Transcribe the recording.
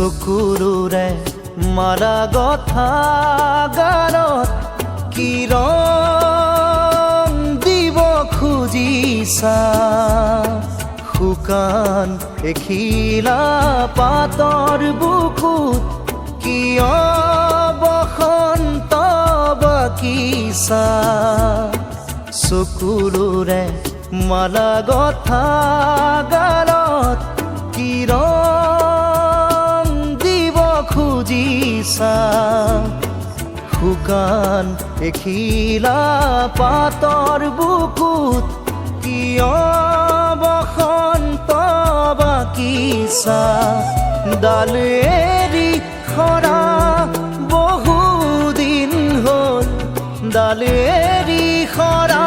চকুৰুৰে মালা Gotha গানত কি ৰং দিব খুজিছা শুকান এখিলা পাতৰ বুকুত কিয় বসন্ত বাকিছা চকুৰুৰে মালা গথা গালত কি ৰং দিব খুজিছা শুকান এখিলা পাতৰ বুকুত কিয় বসন্ত বাকিছা ডাল এৰি সৰা বহুদিন হ'ল ডাল এৰি সৰা